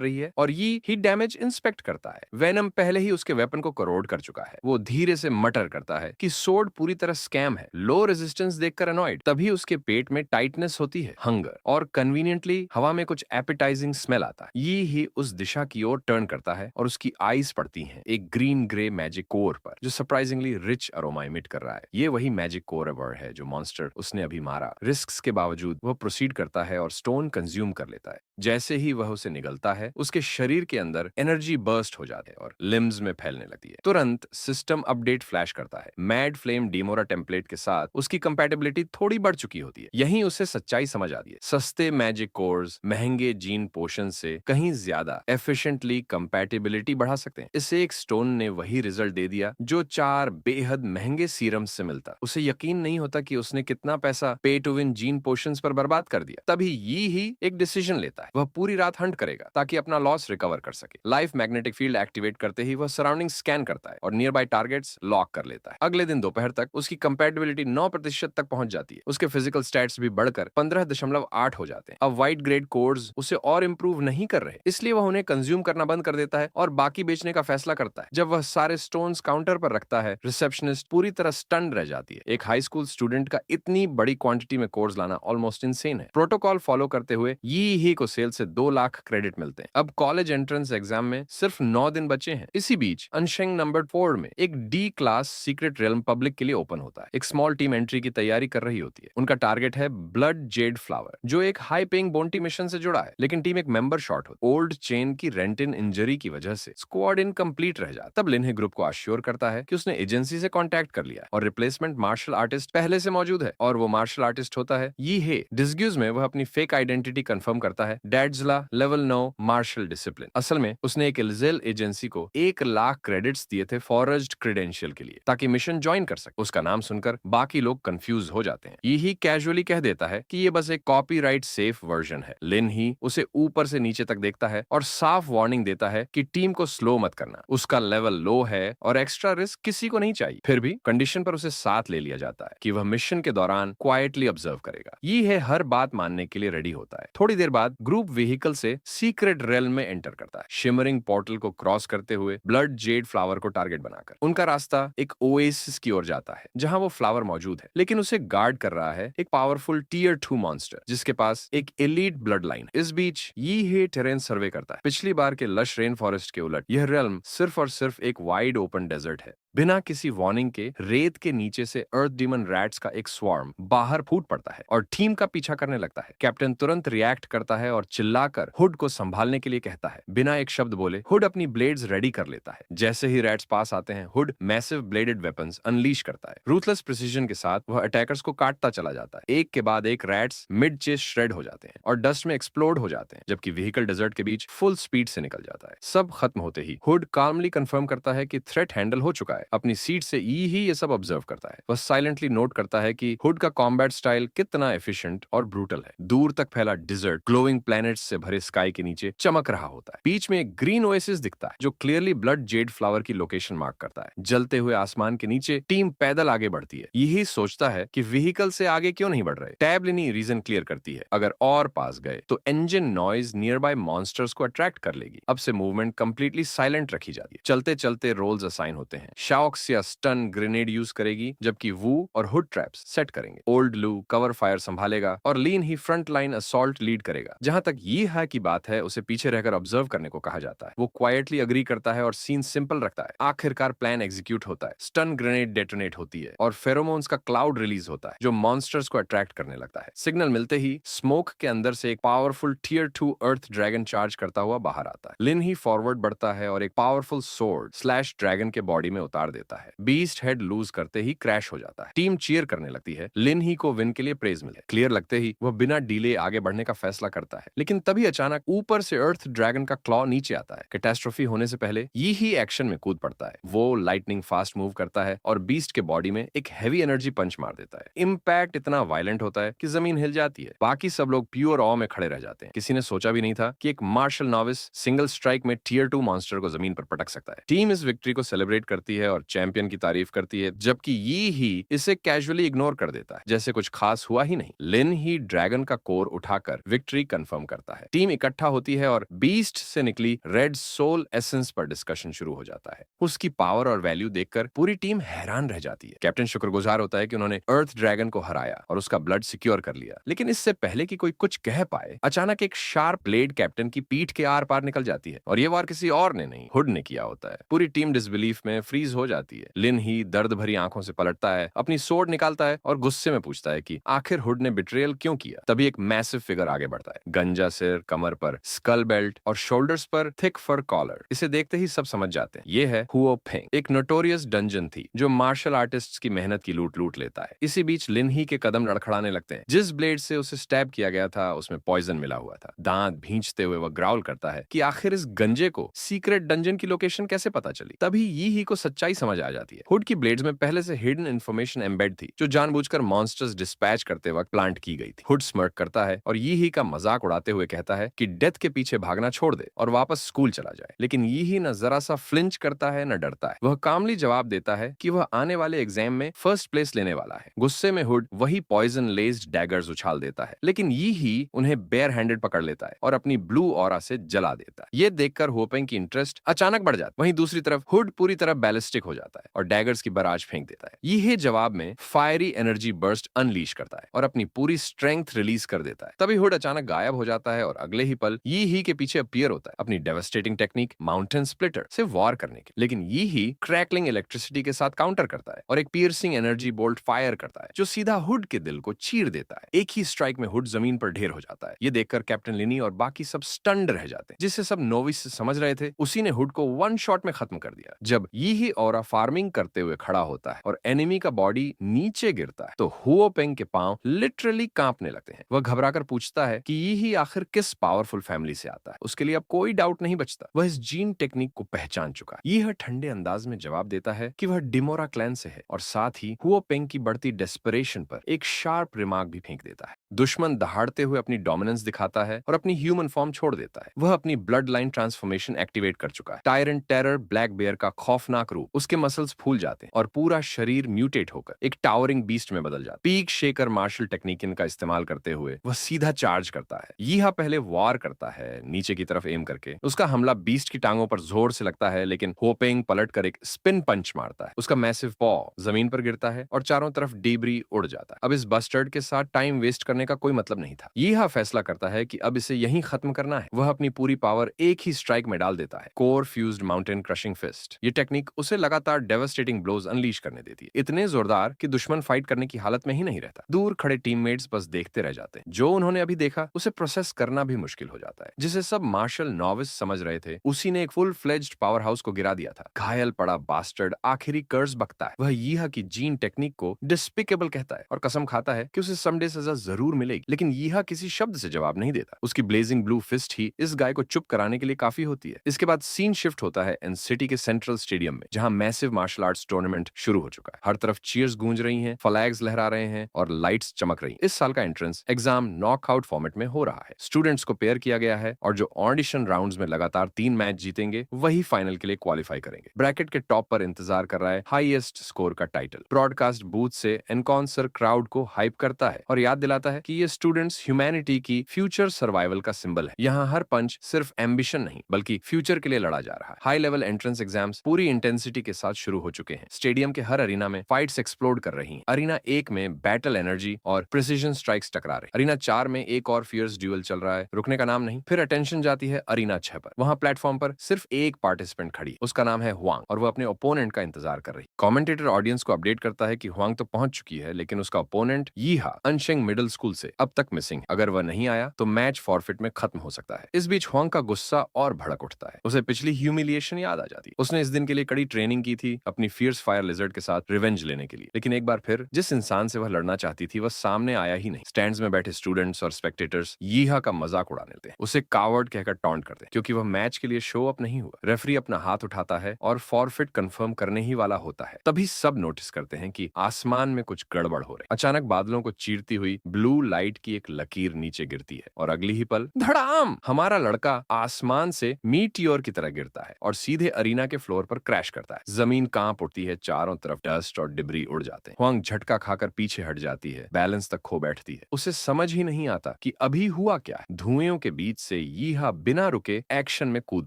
रही है और ये हीट डैमेज इंस्पेक्ट करता है। वेनम पहले ही उसके वेपन को करोड कर चुका है। वो धीरे से मटर करता है कि सोर्ड पूरी तरह स्कैम है। लो रेजिस्टेंस देखकर अनॉयड, तभी उसके पेट में टाइटनेस होती है, हंगर, और कन्वीनियंटली हवा में कुछ एपेटाइजिंग स्मेल आता है। ये ही उस दिशा की ओर टर्न करता है और उसकी आईज पड़ती हैं एक ग्रीन ग्रे मैजिक कोर पर, जो सरप्राइजिंगली रिच अरोमा इमिट कर रहा है। ये वही मैजिक कोर वर्ड है जो मॉन्स्टर उसने अभी मारा। रिस्क्स के बावजूद वह प्रोसीड करता है और स्टोन कंज्यूम कर लेता है। जैसे ही वह उसे निगलता है, उसके शरीर के अंदर एनर्जी बर्स्ट हो जाती है और लिम्स में फैलने लगती है। तुरंत सिस्टम अपडेट फ्लैश करता है। मैड फ्लेम डीमोरा टेम्पलेट के साथ उसकी कंपैटिबिलिटी थोड़ी बढ़ चुकी होती है। यहीं उसे सच्चाई समझ आती है। सस्ते मैजिक कोर्स महंगे जीन पोशन से कहीं ज्यादा एफिशिएंटली कंपैटिबिलिटी बढ़ा सकते हैं। इसे एक स्टोन ने वही रिजल्ट दे दिया जो 4 बेहद महंगे सीरम्स से मिलता। उसे यकीन नहीं होता कि उसने कितना पैसा पे टू विन जीन पोशंस पर बर्बाद कर दिया। तभी ही एक डिसीजन लेता है। वह पूरी रात हंट करेगा ताकि अपना लॉस रिकवर कर सके। लाइफ मैग्नेटिक फील्ड एक्टिवेट करते ही वह सराउंडिंग स्कैन करता है और नियर बाय टारगेट्स लॉक कर लेता है। अगले दिन दोपहर तक उसकी कंपैटिबिलिटी 9% तक पहुंच जाती है। उसके फिजिकल स्टैट्स भी बढ़कर 15.8 हो जाते हैं। अब वाइट ग्रेड कोर्स उसे और इंप्रूव नहीं कर रहे, इसलिए वह उन्हें कंज्यूम करना बंद कर देता है और बाकी बेचने का फैसला करता है। जब वह सारे स्टोन्स काउंटर पर रखता है, रिसेप्शनिस्ट पूरी तरह स्टन्ड रह जाती है। एक हाई स्कूल स्टूडेंट का इतनी बड़ी क्वांटिटी में कोर्स लाना ऑलमोस्ट इनसेन है। प्रोटोकॉल फॉलो करते हुए ही को सेल से 2 लाख क्रेडिट मिलते हैं। अब कॉलेज एंट्रेंस एग्जाम में सिर्फ 9 दिन बचे हैं। इसी बीच अनशेंग नंबर 4 में एक D class secret realm public के लिए ओपन होता है। एक स्मॉल टीम एंट्री की तैयारी कर रही होती है। उनका टारगेट है ब्लड जेड फ्लावर, जो एक हाई पेइंग बोंटी मिशन से जुड़ा है, लेकिन टीम एक मेंबर शॉर्ट हो। ओल्ड चेन की रेंटिन इंजरी की वजह से स्क्वाड इनकम्प्लीट रह जाता। तब लिन्हे ग्रुप को आश्योर करता है कि उसने एजेंसी से कांटेक्ट कर लिया और रिप्लेसमेंट मार्शल आर्टिस्ट पहले से मौजूद है, और वो मार्शल आर्टिस्ट होता है ये है। डिस्ग्यूज में वह अपनी फेक आइडेंटिटी कंफर्म करता है, डैड्सला लेवल 9 मार्शल डिसिप्लिन। असल में उसने एक इल्जेल एजेंसी को 1 लाख क्रेडिट्स दिए थे फॉरेस्ट क्रेडेंशियल के लिए, ताकि मिशन ज्वाइन कर सके। उसका नाम सुनकर बाकी लोग कंफ्यूज हो जाते हैं। यही कैजुअली कह देता है कि ये बस एक कॉपीराइट सेफ वर्जन है। लिन ही उसे ऊपर से नीचे तक देखता है और साफ वार्निंग देता है कि टीम को स्लो मत करना। उसका लेवल लो है और एक्स्ट्रा रिस्क किसी को नहीं चाहिए। फिर भी कंडीशन पर उसे साथ ले लिया जाता है कि वह मिशन के दौरान क्वाइटली ऑब्जर्व करेगा। ये है हर बात मानने के लिए रेडी होता है। थोड़ी देर बाद ग्रुप व्हीकल से सीक्रेट रेल में एंटर करता है, शिमरिंग पोर्टल को क्रॉस करते हुए ब्लड जेड फ्लावर को टारगेट बनाकर। उनका रास्ता एक ओएसिस की ओर जाता है जहां वो फ्लावर मौजूद है, लेकिन उसे गार्ड कर रहा है एक पावरफुल टियर 2 मॉन्स्टर जिसके पास एक एलीट ब्लड लाइन। इस बीच ये टेरेन सर्वे करता है। पिछली बार के लश रेन फॉरेस्ट के उलट यह रेल्म सिर्फ और सिर्फ एक वाइड ओपन डेजर्ट है। बिना किसी वार्निंग के रेत के नीचे से अर्थ डीमन रैट्स का एक स्वार्म बाहर फूट पड़ता है और टीम का पीछा करने लगता है। कैप्टन तुरंत रिएक्ट करता है और चिल्लाकर हुड को संभालने के लिए कहता है। बिना एक शब्द बोले हुड अपनी ब्लेड्स रेडी कर लेता है। जैसे ही रैट्स पास आते हैं, hood massive blooded weapons unleash करता है। रूथलेस प्रिसीजन के साथ वह अटैकर्स को काटता चला जाता है। एक के बाद एक रैट्स मिड चेस श्रेड हो जाते हैं और डस्ट में एक्सप्लोड हो जाते हैं, जबकि व्हीकल डेजर्ट के बीच फुल स्पीड से निकल जाता है। सब खत्म होते ही हुड काल्मली कंफर्म करता है कि थ्रेट हैंडल हो चुका है। अपनी सीट से ही ये सब ऑब्जर्व करता है। वह साइलेंटली नोट करता है कि हुड का कॉम्बैट स्टाइल कितना एफिशिएंट और ब्रूटल है। दूर तक फैला डिजर्ट ग्लोइंग प्लैनेट्स से भरे स्काई के नीचे चमक रहा होता है। बीच में एक ग्रीन ओएसिस दिखता है जो क्लियरली ब्लड जेड फ्लावर की लोकेशन मार्क करता है। जलते हुए आसमान के नीचे टीम पैदल आगे बढ़ती है। यही सोचता है कि व्हीकल से आगे क्यों नहीं बढ़ रहे। टैब लिनी रीजन क्लियर करती है, अगर और पास गए तो engine noise near by monsters को अट्रैक्ट कर लेगी। अब से मूवमेंट कंप्लीटली साइलेंट रखी जाती है। चलते चलते रोल्स असाइन होते हैं। शॉक्स या स्टन ग्रेनेड यूज करेगी, जबकि वू और हुड ट्रैप्स सेट करेंगे। ओल्ड लू कवर फायर संभालेगा और लीन ही फ्रंट लाइन असॉल्ट लीड करेगा। जहां तक ये है की बात है, उसे पीछे रहकर ऑब्जर्व करने को कहा जाता है। वो क्वाइटली अग्री करता है और सीन सिंपल रखता है। आखिरकार प्लान एग्जीक्यूट होता है। स्टन ग्रेनेड डेटोनेट होती है और फेरोमोन्स का क्लाउड रिलीज होता है जो मॉन्स्टर्स को अट्रैक्ट करने लगता है। सिग्नल मिलते ही स्मोक के अंदर से एक पावरफुल टियर 2 अर्थ ड्रैगन चार्ज करता हुआ बाहर आता है। लिन ही फॉरवर्ड बढ़ता है और एक पावरफुल सोर्ड स्लैश ड्रैगन के बॉडी में उतार उतार देता है। बीस्ट हेड लूज करते ही क्रैश हो जाता है। टीम चीयर करने लगती है। लिन ही को विन के लिए प्रेज मिले। क्लियर लगते ही वह बिना डिले आगे बढ़ने का फैसला करता है, लेकिन तभी अचानक ऊपर से अर्थ ड्रैगन का क्लॉ नीचे आता है। कैटास्ट्रोफी होने से पहले ही एक्शन में कूद पड़ता है। वो लाइटनिंग फास्ट मूव करता है और बीस्ट के बॉडी में एक हैवी एनर्जी पंच मार देता है। इम्पैक्ट इतना वायलेंट होता है कि जमीन हिल जाती है। बाकी सब लोग प्योर ऑ में खड़े रह जाते हैं। किसी ने सोचा भी नहीं था कि एक मार्शल नॉविस सिंगल स्ट्राइक में टियर 2 मॉन्स्टर को जमीन पर पटक सकता है। टीम इस विक्ट्री को सेलिब्रेट करती है और चैंपियन की तारीफ करती है, जबकि ही इसे कैजुअली इग्नोर कर देता है, जैसे कुछ खास हुआ ही नहीं। लिन ही ड्रैगन का कोर उठाकर विक्ट्री कंफर्म करता है। टीम इकट्ठा होती है और बीस्ट से निकली रेड सोल एसेंस पर डिस्कशन शुरू हो जाता है। उसकी पावर और वैल्यू देखकर पूरी टीम हैरान रह जाती है। कैप्टन शुक्रगुजार होता है कि उन्होंने अर्थ ड्रैगन को हराया और उसका ब्लड सिक्योर कर लिया, लेकिन इससे पहले कि कोई कुछ कह पाए, अचानक एक शार्प ब्लेड कैप्टन की पीठ के आर पार निकल जाती है और ये वार किसी और ने नहीं, हुड ने किया होता है। पूरी टीम डिसबिलीफ में फ्रीज हो जाती है। लिन ही दर्द भरी आंखों से पलटता है, अपनी सोर्ड निकालता है और गुस्से में पूछता है कि आखिर हुड ने बिट्रेयल क्यों किया। तभी एक मैसिव फिगर आगे बढ़ता है। गंजा सिर, कमर पर स्कल बेल्ट और शोल्डर्स पर थिक फर कॉलर। इसे देखते ही सब समझ जाते हैं, ये है हुओ फेंग, एक नोटोरियस डंजन थी जो मार्शल आर्टिस्ट्स की मेहनत की लूट लेता है। इसी बीच लिन ही के कदम लड़खड़ाने लगते हैं। जिस ब्लेड से उसे स्टैब किया गया था उसमें पॉइजन मिला हुआ था। दांत भींचते हुए वह ग्राउल करता है कि आखिर इस गंजे को सीक्रेट डंजन की लोकेशन कैसे पता चली। तभी ही को सच्चाई समझ आ जाती है। हुड की ब्लेड्स में पहले से हिडन इंफॉर्मेशन एम्बेड थी, जो जानबूझकर मॉन्स्टर्स डिस्पैच करते वक्त प्लांट की गई थी। हुड स्मर्क करता है और ही का मजाक उड़ाते हुए कहता है कि डेथ के पीछे भागना छोड़ दे और वापस स्कूल चला जाए, लेकिन ही न जरा सा फ्लिंच करता है न डरता है। वह कामली जवाब देता है कि वह आने वाले एग्जाम में फर्स्ट प्लेस लेने वाला है। गुस्से में हुड वही पॉइजन लेस्ड डैगर्स उछाल देता है, लेकिन ही उन्हें बेयर हैंडेड पकड़ लेता है और अपनी ब्लू ऑरा से जला देता है। ये देखकर होपेंग की इंटरेस्ट अचानक बढ़ जाती है। वहीं दूसरी तरफ हुड पूरी तरह बैलिस्टिक हो जाता है और डैगर्स की बराज फेंक देता है। ये जवाब में फायरी एनर्जी बर्स्ट अनलीश करता है और अपनी पूरी स्ट्रेंथ रिलीज कर देता है। तभी हुड अचानक गायब हो जाता है और अगले ही पल ही के पीछे अपीयर होता है, अपनी डेवास्टेटिंग टेक्निक माउंटेन स्प्लिटर से वॉर करने के। लेकिन ही क्रैकलिंग इलेक्ट्रिसिटी के साथ काउंटर करता है और एक पियर्सिंग एनर्जी बोल्ट फायर करता है, जो सीधा हुड के दिल को चीर देता है। एक ही स्ट्राइक में हुड जमीन पर ढेर हो जाता है। ये देखकर कैप्टन लिनी और बाकी सब स्टन्ड रह जाते हैं। जिसे सब नोविस से समझ रहे थे, उसी ने हुड को वन शॉट में खत्म कर दिया। जब ही ऑरा फार्मिंग करते हुए खड़ा होता है और एनिमी का बॉडी नीचे गिरता है, तो हुओ पेंग के पांव लिटरली कांपने लगते हैं। वह घबराकर पूछता है कि ही आखिर किस पावरफुल फैमिली से आता है। उसके लिए अब कोई डाउट नहीं बचता, वह इस जीन टेक्निक को पहचान चुका है। यह ठंडे अंदाज में जवाब देता है कि वह डिमोरा क्लैन से है और साथ ही हुओ पेंग की बढ़ती डेस्परेशन पर एक शार्प रिमार्क भी फेंक देता है। दुश्मन दहाड़ते हुए अपनी डोमिनेंस दिखाता है और अपनी ह्यूमन फॉर्म छोड़ देता है। वह अपनी ब्लड लाइन ट्रांसफॉर्मेशन एक्टिवेट कर चुका है। टायरेंट टेरर ब्लैक बेयर का खौफनाक रूप, उसके मसल्स फूल जाते हैं और पूरा शरीर म्यूटेट होकर एक टावरिंग बीस्ट में बदल जाता है। पीक शेकर मार्शल टेक्निक का इस्तेमाल करते हुए वह सीधा चार्ज करता है। यह पहले वार करता है, नीचे की तरफ एम करके। उसका हमला बीस्ट की टांगों पर जोर से लगता है, लेकिन होपेंग पलट कर एक स्पिन पंच मारता है। उसका मैसिव पॉ जमीन पर गिरता है और चारों तरफ डेब्री उड़ जाता है। अब इस बस्टर्ड के साथ टाइम वेस्ट करने का कोई मतलब नहीं था। यह फैसला करता है कि अब इसे यहीं खत्म करना है। वह अपनी पूरी पावर एक ही स्ट्राइक में डाल देता है, core fused mountain crushing fist. ये टेक्निक उसे लगातार डेवास्टेटिंग ब्लोज अनलीश करने देती है, इतने जोरदार कि दुश्मन फाइट करने की हालत में ही नहीं रहता। दूर खड़े टीममेट्स बस देखते रह जाते हैं। जो उन्होंने अभी देखा उसे प्रोसेस करना भी मुश्किल हो जाता है। जिसे सब मार्शल नॉविस समझ रहे थे, उसी ने एक फुल फ्लेज्ड पावर हाउस को गिरा दिया था। घायल पड़ा बास्टर्ड आखिरी कर्ज बकता है। वह यह की जीन टेक्निक को डिस्पिकेबल कहता है और कसम खाता है कि उसे समडे सजा जरूर मिलेगी, लेकिन यह किसी शब्द से जवाब नहीं देता। उसकी ब्लेजिंग ब्लू फिस्ट ही इस गाय को चुप कराने के लिए काफी होती है। इसके बाद सीन शिफ्ट होता है एन सिटी के सेंट्रल स्टेडियम में, जहां मैसिव मार्शल आर्ट्स टूर्नामेंट शुरू हो चुका है। हर तरफ चीयर्स गूंज रही हैं, फ्लैग्स लहरा रहे हैं और लाइट्स चमक रही हैं। इस साल का एंट्रेंस एग्जाम नॉकआउट फॉर्मेट में हो रहा है। स्टूडेंट्स को पेयर किया गया है और जो ऑडिशन राउंड्स में लगातार 3 मैच जीतेंगे वही फाइनल के लिए क्वालिफाई करेंगे। ब्रैकेट के टॉप पर इंतजार कर रहा है हाईएस्ट स्कोर का टाइटल। ब्रॉडकास्ट बूथ से एनकॉन्सर क्राउड को हाइप करता है और याद दिलाता है कि ये स्टूडेंट्स ह्यूमैनिटी की फ्यूचर सर्वाइवल का सिंबल है। यहाँ हर पंच सिर्फ एम्बिशन नहीं बल्कि फ्यूचर के लिए लड़ा जा रहा है। हाई लेवल एंट्रेंस एग्जाम्स पूरी इंटेंसिटी के साथ शुरू हो चुके हैं। स्टेडियम के हर अरीना में फाइट्स एक्सप्लोड कर रही हैं। अरीना 1 में बैटल एनर्जी और प्रिसीजन स्ट्राइक्स टकरा रहे। अरीना 4 में एक और फियर्स ड्यूअल चल रहा है, रुकने का नाम नहीं। फिर अटेंशन जाती है अरीना 6 पर। वहां प्लेटफॉर्म पर सिर्फ एक पार्टिसिपेंट खड़ी, उसका नाम है हुआंग और वो अपने ओपोनेंट का इंतजार कर रही। कमेंटेटर ऑडियंस को अपडेट करता है कि हुआंग तो पहुंच चुकी है, लेकिन उसका ओपोनेंट यीहा अनशेंग मिडिल स्कूल से अब तक मिसिंग। अगर वह नहीं आया तो मैच फॉरफिट में खत्म हो सकता है। इस बीच हुआंग का गुस्सा और भड़क उठता है। उसे पिछली ह्यूमिलिएशन याद आ जाती है। उसने इस दिन के लिए कड़ी ट्रेनिंग ट्रेनिंग की थी अपनी फियर्स फायर लिजर्ड के साथ रिवेंज लेने के लिए, लेकिन एक बार फिर जिस इंसान से वह लड़ना चाहती थी वह सामने आया ही नहीं। स्टैंड्स में बैठे स्टूडेंट्स और स्पेक्टेटर्स यीहा का मजाक उड़ाने लगते हैं, उसे कावर्ड कहकर टॉन्ट करते हैं क्योंकि वह मैच के लिए शो अप नहीं हुआ। रेफरी अपना हाथ उठाता है और फॉरफिट कंफर्म करने ही वाला होता है। तभी सब नोटिस करते हैं कि आसमान में कुछ गड़बड़ हो रही। अचानक बादलों को चीरती हुई ब्लू लाइट की एक लकीर नीचे गिरती है और अगली ही पल धड़ाम हमारा लड़का आसमान से मीटियोर की तरह गिरता है और सीधे अरीना के फ्लोर पर क्रैश करता है। जमीन कांप उठती है, चारों तरफ डस्ट और डिब्री उड़ जाते हैं। हुआंग झटका खाकर पीछे हट जाती है, बैलेंस तक खो बैठती है। उसे समझ ही नहीं आता कि अभी हुआ क्या है। धुएं के बीच से यीहा बिना रुके एक्शन में कूद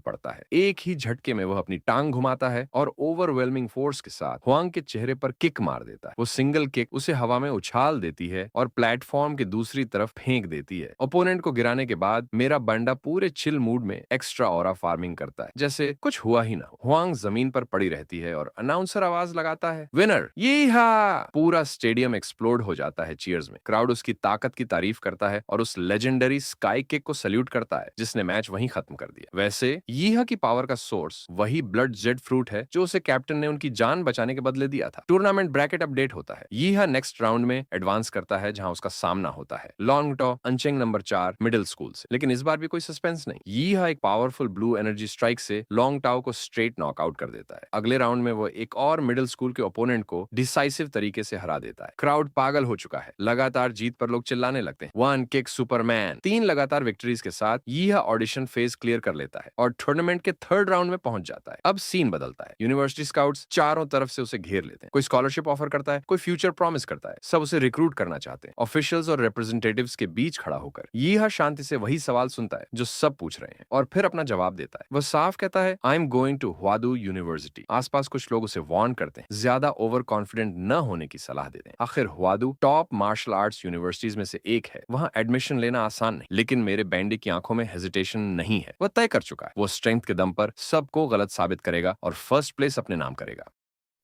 पड़ता है। एक ही झटके में वह अपनी टांग घुमाता है और ओवरवेलमिंग फोर्स के साथ हुआंग के चेहरे पर किक मार देता है। वो सिंगल किक उसे हवा में उछाल देती है और प्लेटफॉर्म के दूसरी तरफ फेंक देती है। ओपोनेंट को गिराने के बाद मेरा बंडा पूरे चिल मूड में एक्स्ट्रा ऑरा फार्मिंग करता है, जैसे कुछ हुआ ही ना हो। हुआंग जमीन पर पड़ी रहती है और अनाउंसर आवाज लगाता है, विनर यीहा। पूरा स्टेडियम एक्सप्लोड हो जाता है चीयर्स में। क्राउड उसकी ताकत की तारीफ करता है और उस लेजेंडरी स्काई किक को सल्यूट करता है जिसने मैच वहीं खत्म कर दिया। वैसे यीहा की पावर का सोर्स वही ब्लड जेड फ्रूट है जो उसे कैप्टन ने उनकी जान बचाने के बदले दिया था। टूर्नामेंट ब्रैकेट अपडेट होता है। यीहा नेक्स्ट राउंड में एडवांस करता है जहां उसका सामना होता है लॉन्गटो अंचेंग नंबर 4 मिडिल स्कूल से। लेकिन इस बार भी कोई सस्पेंस नहीं। यीहा एक पावरफुल ब्लू एनर्जी स्ट्राइक से लॉन्ग टाओ को स्ट्रेट नॉकआउट कर देता है। अगले राउंड में वो एक और मिडिल स्कूल के ओपोनेंट को डिसाइसिव तरीके से हरा देता है। क्राउड पागल हो चुका है। लगातार जीत पर लोग चिल्लाने लगते हैं, वन किक सुपरमैन। 3 लगातार विक्ट्रीज के साथ यीहा ऑडिशन फेज क्लियर कर लेता है और टूर्नामेंट के थर्ड राउंड में पहुंच जाता है। अब सीन बदलता है। यूनिवर्सिटी स्काउट्स चारों तरफ से उसे घेर लेते हैं। कोई स्कॉलरशिप ऑफर करता है, कोई फ्यूचर प्रॉमिस करता है। सब उसे रिक्रूट करना चाहते हैं। ऑफिशियल्स और रिप्रेजेंटेटिव्स के बीच खड़ा होकर यीहा शांति से वही सवाल सुनता है जो सब पूछ रहे हैं और फिर अपना जवाब देता है। वह साफ कहता है, I am going to Hwadu university. आसपास कुछ लोग उसे वार्न करते हैं, ज्यादा ओवर कॉन्फिडेंट न होने की सलाह देते हैं। आखिर ह्वादू टॉप मार्शल आर्ट्स यूनिवर्सिटीज में से एक है। वहां एडमिशन लेना आसान नहीं, लेकिन मेरे बैंडी की आंखों में हेजिटेशन नहीं है। वह तय कर चुका है, वो स्ट्रेंथ के दम पर सबको गलत साबित करेगा और फर्स्ट प्लेस अपने नाम करेगा।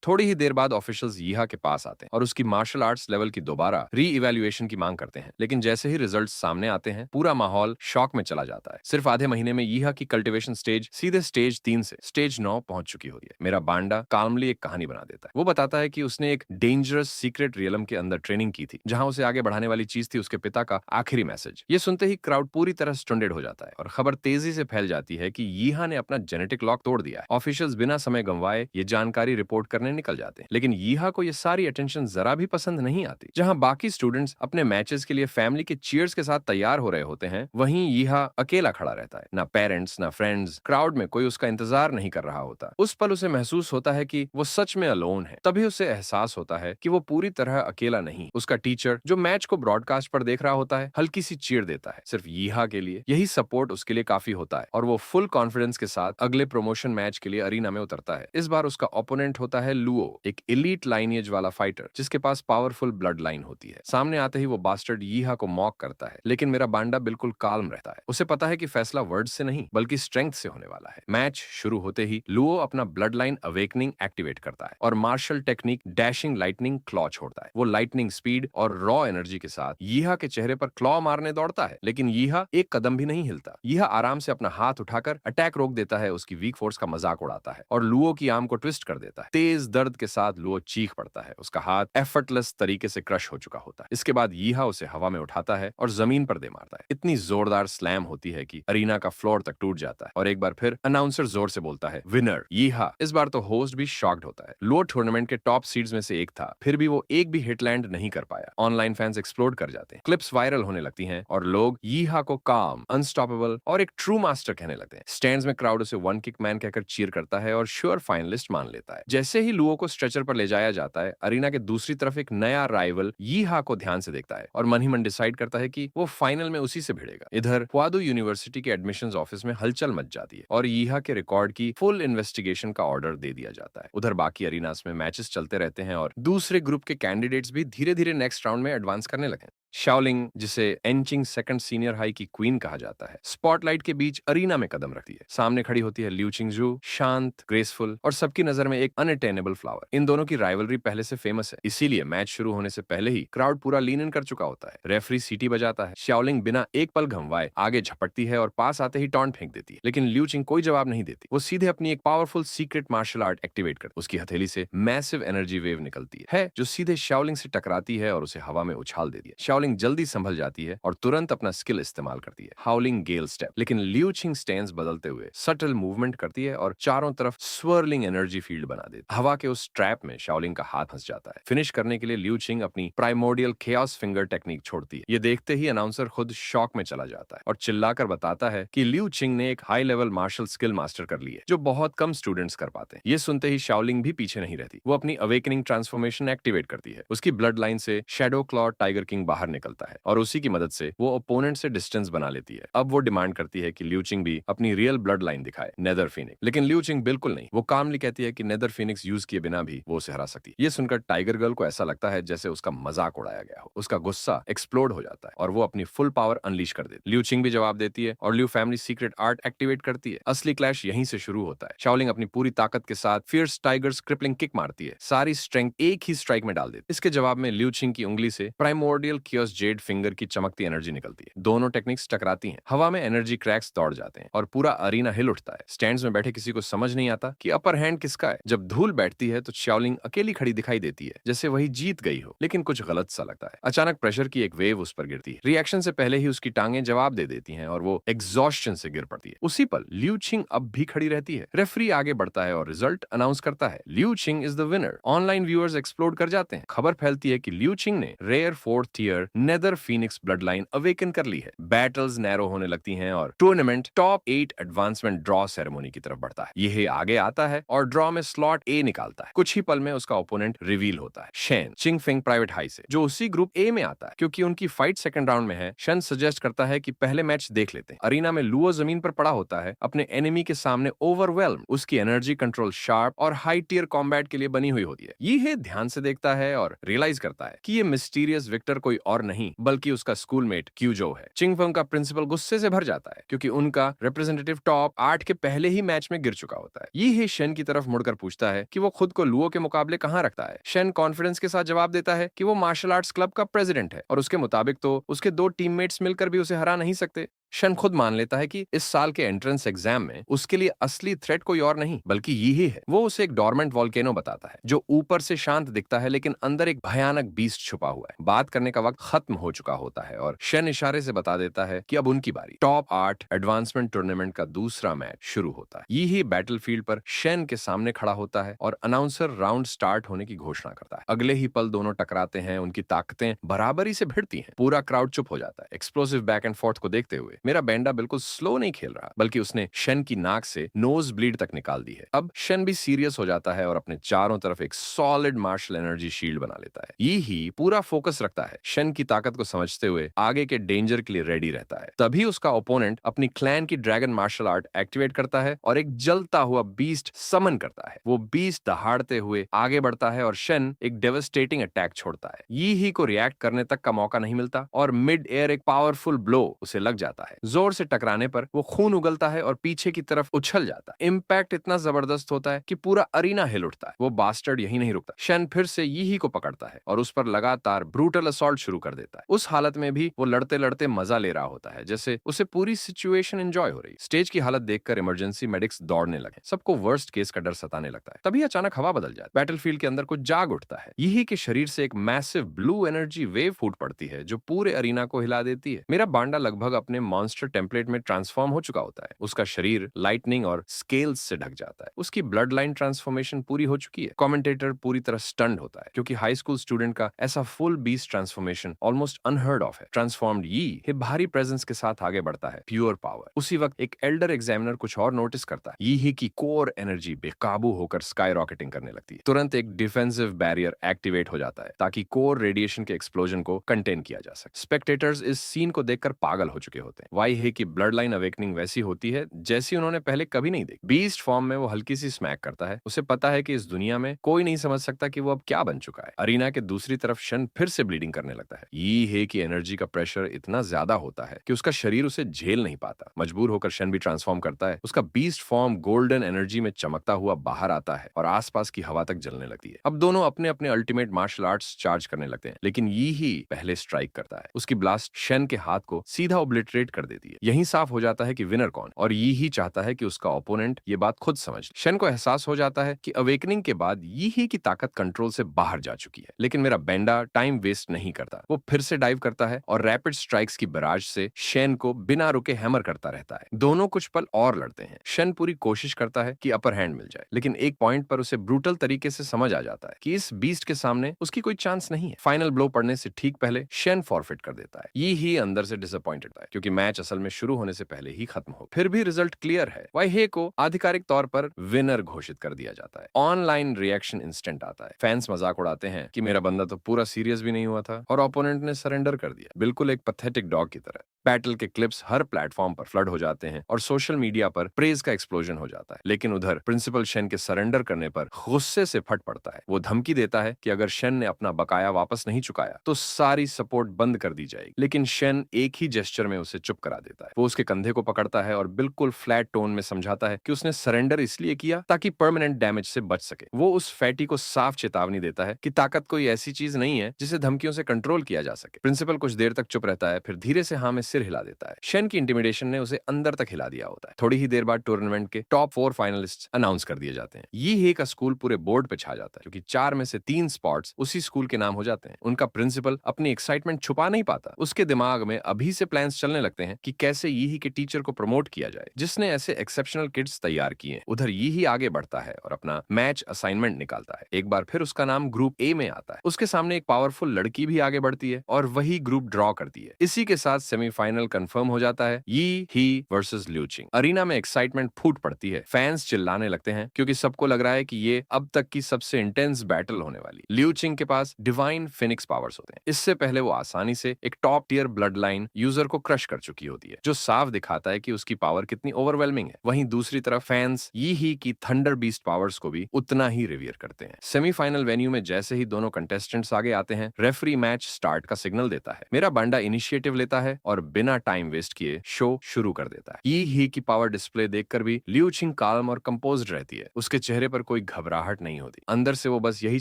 थोड़ी ही देर बाद ऑफिशियल्स यीहा के पास आते हैं और उसकी मार्शल आर्ट्स लेवल की दोबारा री इवैल्यूएशन की मांग करते हैं। लेकिन जैसे ही रिजल्ट्स सामने आते हैं पूरा माहौल शॉक में चला जाता है। सिर्फ आधे महीने में यीहा की कल्टीवेशन स्टेज सीधे स्टेज 3 से स्टेज 9 पहुंच चुकी होती है। मेरा बांडा काल्मली एक कहानी बना देता है। वो बताता है कि उसने एक डेंजरस सीक्रेट रियलम के अंदर ट्रेनिंग की थी जहां उसे आगे बढ़ाने वाली चीज थी उसके पिता का आखिरी मैसेज। ये सुनते ही क्राउड पूरी तरह स्टंडेड हो जाता है और खबर तेजी से फैल जाती है कि यीहा ने अपना जेनेटिक लॉक तोड़ दिया है। ऑफिशियल्स बिना समय गंवाए ये जानकारी रिपोर्ट करने निकल जाते हैं। लेकिन यीहा को ये सारी अटेंशन जरा भी पसंद नहीं आती। जहां बाकी स्टूडेंट्स अपने मैचेस के लिए फैमिली के चीयर्स के साथ तैयार हो रहे होते हैं, वहीं यीहा अकेला खड़ा रहता है। ना पेरेंट्स, ना फ्रेंड्स, क्राउड में कोई उसका इंतजार नहीं कर रहा होता। उस पल उसे महसूस होता है कि वो सच में अलोन है। तभी उसे एहसास होता है कि वो पूरी तरह अकेला नहीं। उसका टीचर जो मैच को ब्रॉडकास्ट पर देख रहा होता है हल्की सी चीयर देता है सिर्फ यीहा के लिए। यही सपोर्ट उसके लिए काफी होता है और वो फुल कॉन्फिडेंस के साथ अगले प्रमोशन मैच के लिए अरीना में उतरता है। इस बार उसका ओपोनेंट होता है लुओ, एक एलीट लाइनेज वाला फाइटर जिसके पास पावरफुल ब्लड लाइन होती है। सामने आते ही वो बास्टर्ड यीहा को मॉक करता है, लेकिन मेरा बांडा बिल्कुल काल्म रहता है। उसे पता है कि फैसला वर्ड से नहीं बल्कि स्ट्रेंथ से होने वाला है। मैच शुरू होते ही लुओ अपना ब्लड लाइन अवेकनिंग एक्टिवेट करता है और martial technique dashing lightning claw छोड़ता है। वो लाइटनिंग स्पीड और रॉ एनर्जी के साथ यीहा के चेहरे पर क्लॉ मारने दौड़ता है, लेकिन यीहा एक कदम भी नहीं हिलता। यीहा आराम से अपना हाथ उठाकर अटैक रोक देता है, उसकी वीक फोर्स का मजाक उड़ाता है और लुओ की आर्म को ट्विस्ट कर देता है। तेज दर्द के साथ लुओ चीख पड़ता है। उसका हाथ एफर्टलेस तरीके से क्रश हो चुका होता है। इसके बाद यीहा उसे हवा में उठाता है और जमीन पर दे मारता है। इतनी जोरदार स्लैम होती है कि अरीना का फ्लोर तक टूट जाता है और एक बार फिर अनाउंसर जोर से बोलता है, विनर यीहा। इस बार तो होस्ट भी शॉक्ड होता है। लो टूर्नामेंट के टॉप सीड्स में से एक था, फिर भी वो एक भी हिट लैंड नहीं कर पाया। ऑनलाइन फैंस एक्सप्लोड कर जाते हैं, क्लिप्स वायरल होने लगती हैं और लोग यीहा को काम, अनस्टॉपेबल और एक ट्रू मास्टर कहने लगते हैं। स्टैंड्स में क्राउड उसे वन किक मैन कहकर चीयर करता है और श्योर फाइनलिस्ट मान लेता है। जैसे ही लुओ को स्ट्रेचर पर ले जाया जाता है, अरीना के दूसरी तरफ एक नया राइवल यीहा को ध्यान से देखता है और मन ही मन डिसाइड करता है कि वो फाइनल में उसी से भिड़ेगा। इधर ह्वादू यूनिवर्सिटी के एडमिशंस ऑफिस में हलचल मच जाती है और यीहा के रिकॉर्ड की फुल इन्वेस्टिगेशन का ऑर्डर दे दिया जाता है। उधर बाकी अरीनास में मैचेस चलते रहते हैं और दूसरे ग्रुप के कैंडिडेट्स भी धीरे धीरे नेक्स्ट राउंड में एडवांस करने लगे। शाओलिंग, जिसे एंचिंग सेकंड सीनियर हाई की क्वीन कहा जाता है, स्पॉटलाइट के बीच अरीना में कदम रखती है। सामने खड़ी होती है ल्यू चिंगजू, शांत, ग्रेसफुल और सबकी नजर में एक अनअटेनेबल फ्लावर। इन दोनों की राइवलरी पहले से फेमस है, इसीलिए मैच शुरू होने से पहले ही क्राउड पूरा लीन इन कर चुका होता है। रेफरी सीटी बजाता है, शाओलिंग बिना एक पल घमवाए आगे झपटती है और पास आते ही टॉन्ट फेंक देती है, लेकिन ल्यू चिंग कोई जवाब नहीं देती। वो सीधे अपनी एक powerful secret martial art activate करती है। उसकी हथेली से मैसिव एनर्जी वेव निकलती है जो सीधे शाओलिंग से टकराती है और उसे हवा में उछाल देती है। शाओलिंग जल्दी संभल जाती है और तुरंत अपना स्किल इस्तेमाल करती है, हाउलिंग गेल स्टेप। लेकिन ल्यू चिंग स्टैंस बदलते हुए सटल मूवमेंट करती है और चारों तरफ स्वर्लिंग एनर्जी फील्ड बना देती है। हवा के उस ट्रैप में शाओलिंग का हाथ फंस जाता है। फिनिश करने के लिए ल्यू चिंग अपनी प्राइमोर्डियल खेओस फिंगर टेक्निक छोड़ती है। ये देखते ही अनाउंसर खुद शॉक में चला जाता है और चिल्लाकर बताता है कि ल्यू चिंग ने एक high level martial skill master कर ली है, जो बहुत कम स्टूडेंट्स कर पाते हैं। ये सुनते ही शाओलिंग भी पीछे नहीं रहती। वो अपनी अवेकनिंग ट्रांसफॉर्मेशन एक्टिवेट करती है। उसकी ब्लड लाइन से शैडो क्लॉ टाइगर किंग बाहर निकलता है और उसी की मदद से वो ओपोनेंट से डिस्टेंस बना लेती है। अब वो डिमांड करती है कि ल्यू चिंग भी अपनी रियल ब्लड लाइन दिखाए, नेदर फीनिक्स। लेकिन ल्यू चिंग बिल्कुल नहीं। वो कामली कहती है कि नेदर फीनिक्स यूज किए बिना भी वो उसे हरा सकती है। ये सुनकर टाइगर गर्ल को ऐसा लगता है जैसे उसका मजाक उड़ाया गया हो। उसका गुस्सा एक्सप्लोड हो जाता है और वो अपनी फुल पावर अनलीश कर देती है। ल्यू चिंग भी जवाब देती है और ल्यू फैमिली सीक्रेट आर्ट एक्टिवेट करती है। असली क्लैश यहीं से शुरू होता है। शाओलिंग अपनी पूरी ताकत के साथ फियर्स टाइगर्स क्रिपलिंग किक मारती है, सारी स्ट्रेंथ एक ही स्ट्राइक में डाल देती है। इसके जवाब में ल्यू चिंग की उंगली से प्राइमोर्डियल कियोस जेड फिंगर की चमकती एनर्जी निकलती है। दोनों टेक्निक्स टकराती हैं, हवा में एनर्जी क्रैक्स दौड़ जाते हैं और पूरा अरीना हिल उठता है। स्टैंड्स में बैठे किसी को समझ नहीं आता कि अपर हैंड किसका है। जब धूल बैठती है तो शाओलिंग अकेली खड़ी दिखाई देती है, जैसे वही जीत गई हो, लेकिन कुछ गलत सा लगता है। अचानक प्रेशर की एक वेव उस पर गिरती है। रिएक्शन से पहले ही उसकी टांगें जवाब दे देती हैं और वो एग्जॉस्शन से गिर पड़ती है। उसी पल ल्यू चिंग अब भी खड़ी रहती है। रेफरी आगे बढ़ता है और रिजल्ट अनाउंस करता है, Liu Ching is the winner. Online viewers explode कर जाते हैं। खबर फैलती है कि ल्यू चिंग ने rare fourth tier nether phoenix blood line awaken कर ली है। बैटल्स नैरो होने लगती हैं और tournament top 8 advancement draw ceremony की तरफ बढ़ता है। यह आगे आता है और ड्रॉ में स्लॉट ए निकालता है। कुछ ही पल में उसका ओपोनेंट रिवील होता है, शेन चिंगफिंग प्राइवेट हाई से, जो उसी ग्रुप ए में आता है। क्योंकि उनकी फाइट सेकंड राउंड में है, शन सजेस्ट करता है कि पहले मैच देख लेते हैं। अरीना में लुओ जमीन पर पड़ा होता है, अपने एनिमी के सामने ओवरवेल्म। उसकी एनर्जी कंट्रोल शार्प और हाई टियर कॉम्बैट के लिए बनी हुई होती है। ये ध्यान से देखता है और रियलाइज करता है कि ये मिस्टीरियस विक्टर कोई और नहीं बल्कि उसका स्कूलमेट क्यूजो है। चिंगफंग का प्रिंसिपल गुस्से से भर जाता है क्योंकि उनका रिप्रेजेंटेटिव टॉप 8 के पहले ही मैच में गिर चुका होता है। ये शन की तरफ मुड़कर पूछता है कि वो खुद को लुओ के मुकाबले कहां रखता है। शन कॉन्फिडेंस के साथ जवाब देता है कि वो मार्शल आर्ट्स क्लब का प्रेसिडेंट है और उसके मुताबिक तो उसके 2 टीममेट्स मिलकर भी उसे हरा नहीं सकते। शन खुद मान लेता है कि इस साल के एंट्रेंस एग्जाम में उसके लिए असली थ्रेट कोई और नहीं बल्कि यही है। वो उसे एक डोरमेंट वॉल्केनो बताता है जो ऊपर से शांत दिखता है लेकिन अंदर एक भयानक बीस्ट छुपा हुआ है। बात करने का वक्त खत्म हो चुका होता है और शन इशारे से बता देता है कि अब उनकी बारी। टॉप 8 एडवांसमेंट टूर्नामेंट का दूसरा मैच शुरू होता है। यही बैटलफील्ड पर शन के सामने खड़ा होता है और अनाउंसर राउंड स्टार्ट होने की घोषणा करता है। अगले ही पल दोनों टकराते हैं, उनकी ताकतें बराबरी से भिड़ती हैं। पूरा क्राउड चुप हो जाता है। एक्सप्लोसिव बैक एंड फोर्थ को देखते हुए मेरा बैंडा बिल्कुल स्लो नहीं खेल रहा बल्कि उसने शन की नाक से नोज ब्लीड तक निकाल दी है। अब शन भी सीरियस हो जाता है और अपने चारों तरफ एक सॉलिड मार्शल एनर्जी शील्ड बना लेता है। ही पूरा फोकस रखता है, शन की ताकत को समझते हुए आगे के डेंजर के लिए रेडी रहता है। तभी उसका ओपोनेंट अपनी क्लैन की ड्रैगन मार्शल आर्ट एक्टिवेट करता है और एक जलता हुआ बीस्ट समन करता है। वो बीस्ट दहाड़ते हुए आगे बढ़ता है और शन एक डेवास्टेटिंग अटैक छोड़ता है। ही को रिएक्ट करने तक का मौका नहीं मिलता और मिड एयर एक पावरफुल ब्लो उसे लग जाता है। जोर से टकराने पर वो खून उगलता है और पीछे की तरफ उछल जाता है। इम्पैक्ट इतना जबरदस्त होता है कि पूरा अरीना हिल उठता है। वो बास्टर्ड यही नहीं रुकता, शन फिर से यही को पकड़ता है और उस पर लगातार ब्रूटल असॉल्ट शुरू कर देता है। उस हालत में भी वो लड़ते लड़ते मजा ले रहा होता है, जैसे उसे पूरी सिचुएशन एंजॉय हो रही। स्टेज की हालत देखकर इमरजेंसी मेडिक्स दौड़ने लगे। सबको वर्स्ट केस का डर सताने लगता है। तभी अचानक हवा बदल जाती है। बैटलफील्ड के अंदर कुछ जाग उठता है। यही के शरीर से एक मैसिव ब्लू एनर्जी वेव फूट पड़ती है जो पूरे अरीना को हिला देती है। मेरा बांडा लगभग अपने मॉन्स्टर टेम्पलेट में ट्रांसफॉर्म हो चुका होता है। उसका शरीर लाइटनिंग और स्केल्स से ढक जाता है। उसकी ब्लड लाइन ट्रांसफॉर्मेशन पूरी हो चुकी है। कमेंटेटर पूरी तरह स्टन्ड होता है क्योंकि हाई स्कूल स्टूडेंट का ऐसा full beast transformation almost unheard of है। ट्रांसफॉर्म्ड ये भारी प्रेजेंस के साथ आगे बढ़ता है, प्योर पावर। उसी वक्त एक एल्डर एग्जामिनर कुछ और नोटिस करता है। ये की कोर एनर्जी बेकाबू होकर स्काई रॉकेटिंग करने लगती है। तुरंत एक डिफेंसिव बैरियर एक्टिवेट हो जाता है ताकि कोर रेडिएशन के एक्सप्लोजन को कंटेन किया जा सके। स्पेक्टेटर्स इस सीन को देखकर पागल हो चुके होते हैं। हैं। वाई हे की ब्लड लाइन अवेकनिंग वैसी होती है जैसी उन्होंने पहले कभी नहीं देखी। बीस्ट फॉर्म में वो हल्की सी स्मैक करता है। उसे पता है कि इस दुनिया में कोई नहीं समझ सकता कि वो अब क्या बन चुका है। अरीना के दूसरी तरफ शन फिर से ब्लीडिंग करने लगता है। यी हे की एनर्जी का प्रेशर इतना ज्यादा होता है कि उसका शरीर उसे झेल नहीं पाता। मजबूर होकर शन भी ट्रांसफॉर्म करता है। उसका बीस्ट फॉर्म गोल्डन एनर्जी में चमकता हुआ बाहर आता है और आसपास की हवा तक जलने लगती है। अब दोनों अपने अपने अल्टीमेट मार्शल आर्ट्स चार्ज करने लगते हैं, लेकिन यी ही पहले स्ट्राइक करता है। उसकी ब्लास्ट शन के हाथ को सीधा ओब्लिटरेट कर देती है। यहीं साफ हो जाता है कि विनर कौन, और यी ही चाहता है कि उसका ओपोनेंट ये बात खुद समझ ले। शन को एहसास हो जाता है कि अवेकनिंग के बाद यी ही की ताकत कंट्रोल से बाहर जा चुकी है, लेकिन मेरा बेंडा टाइम वेस्ट नहीं करता। वो फिर से डाइव करता है और रैपिड स्ट्राइक्स की बराज से शन को बिना रुके हैमर करता रहता है। दोनों कुछ पल और लड़ते हैं। शन पूरी कोशिश करता है कि अपर हैंड मिल जाए, लेकिन एक पॉइंट पर उसे ब्रूटल तरीके से समझ आ जाता है कि इस बीस्ट के सामने उसकी कोई चांस नहीं है। फाइनल ब्लो पड़ने से ठीक पहले शन फॉरफिट कर देता है। ये ही अंदर से डिसअपॉइंटेड है क्योंकि मैच असल में शुरू होने से पहले ही खत्म हो। फिर भी रिजल्ट क्लियर है। वाई हे को आधिकारिक तौर पर विनर घोषित कर दिया जाता है। ऑनलाइन रिएक्शन इंस्टेंट आता है। फैंस मजाक उड़ाते हैं कि मेरा बंदा तो पूरा सीरियस भी नहीं हुआ था और ओपोनेंट ने सरेंडर कर दिया, बिल्कुल एक पैथेटिक डॉग की तरह। बैटल के क्लिप्स हर प्लेटफॉर्म पर फ्लड हो जाते हैं और सोशल मीडिया पर प्रेज का एक्सप्लोजन हो जाता है। लेकिन उधर प्रिंसिपल शन के सरेंडर करने पर गुस्से से फट पड़ता है। वो धमकी देता है कि अगर शन ने अपना बकाया वापस नहीं चुकाया तो सारी सपोर्ट बंद कर दी जाएगी। लेकिन शन एक ही जेस्चर में उसे चुप करा देता है। वो उसके कंधे को पकड़ता है और बिल्कुल फ्लैट टोन में समझाता है कि उसने सरेंडर इसलिए किया ताकि परमानेंट डैमेज से बच सके। वो उस फैटी को साफ चेतावनी देता है कि ताकत कोई ऐसी चीज नहीं है जिसे धमकियों से कंट्रोल किया जा सके। प्रिंसिपल कुछ देर तक चुप रहता है, फिर धीरे से हाँ में सिर हिला देता है। शन की इंटिमिडेशन ने उसे अंदर तक हिला दिया होता है। थोड़ी ही देर बाद टूर्नामेंट के टॉप 4 फाइनलिस्ट अनाउंस कर दिए जाते हैं। ये हे का स्कूल पूरे बोर्ड पे छा जाता है क्योंकि 4 में से 3 स्पॉट्स उसी स्कूल के नाम हो जाते हैं। उनका प्रिंसिपल अपनी एक्साइटमेंट छुपा नहीं पाता। उसके दिमाग में अभी से प्लान्स चलने लगते हैं कि कैसे यी ही के टीचर को प्रमोट किया जाए जिसने ऐसे एक्सेप्शनल किड्स तैयार किए। उधर यी ही आगे बढ़ता है और अपना मैच असाइनमेंट निकालता है। एक बार फिर उसका नाम ग्रुप ए में आता है। उसके सामने एक पावरफुल लड़की भी आगे बढ़ती है और वही ग्रुप ड्रॉ करती है। इसी के साथ सेमीफाइनल कंफर्म हो जाता है, यी ही वर्सेस लिu चिंग। अरीना में एक्साइटमेंट फूट पड़ती है। फैंस चिल्लाने लगते हैं क्योंकि सबको लग रहा है कि ये अब तक की सबसे इंटेंस बैटल होने वाली। लिu चिंग के पास डिवाइन फिनिक्स पावर्स होते हैं। इससे पहले वो आसानी से एक top tier blood line user को क्रश कर चुकी होती है, जो साफ दिखाता है कि उसकी पावर कितनी ओवरवेलमिंग है। वहीं दूसरी तरफ फैंस यी ही की थंडर बीस्ट पावर्स को भी उतना ही रिवियर करते हैं। सेमीफाइनल वेन्यू में जैसे ही दोनों कंटेस्टेंट्स आगे आते हैं, रेफरी मैच स्टार्ट का सिग्नल देता है। मेरा बंडा इनिशिएटिव लेता है और बिना टाइम वेस्ट किए शो शुरू कर देता है। यी ही की पावर डिस्प्ले देखकर भी लिu चिंग काल्म और कंपोज्ड रहती है। उसके चेहरे पर कोई घबराहट नहीं होती। अंदर से वो बस यही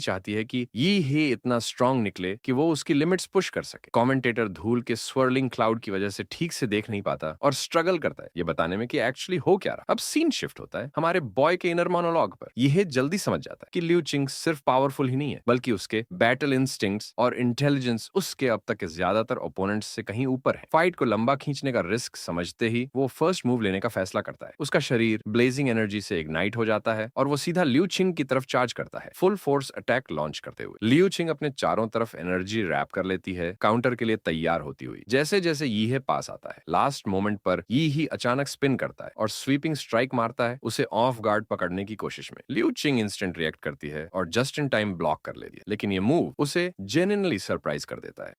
चाहती है कि यी ही इतना स्ट्रांग निकले कि वो उसकी लिमिट्स पुश कर सके। कमेंटेटर धूल के स्वर्लिंग क्लाउड की वजह से ठीक से देख नहीं पाता और स्ट्रगल करता है ये बताने में कि एक्चुअली हो क्या रहा। अब सीन शिफ्ट होता है हमारे बॉय के इनर मोनोलॉग पर। यह जल्दी समझ जाता है कि लिu चिंग सिर्फ पावरफुल ही नहीं है, बल्कि उसके बैटल इंस्टिंक्ट्स और इंटेलिजेंस उसके अब तक के ज्यादातर ओपोनेंट्स से कहीं ऊपर है। फाइट को लंबा खींचने का रिस्क समझते ही वो फर्स्ट मूव लेने का फैसला करता है। उसका शरीर ब्लेजिंग एनर्जी से इग्नाइट हो जाता है और वो सीधा लिu चिंग की तरफ चार्ज करता है, फुल फोर्स अटैक लॉन्च करते हुए। लिu चिंग अपने चारों तरफ एनर्जी रैप कर लेती है, काउंटर के लिए तैयार होती हुई। जैसे जैसे यी पास आता है, लास्ट मोमेंट पर यी ही अचानक स्पिन करता है और स्वीपिंग स्ट्राइक मारता है, उसे ऑफ गार्ड पकड़ने की कोशिश में। लिu चिंग इंस्टेंट रिएक्ट करती है और जस्ट इन टाइम ब्लॉक कर लेती है, लेकिन ये मूव उसे जेन्युइनली सरप्राइज कर देता है।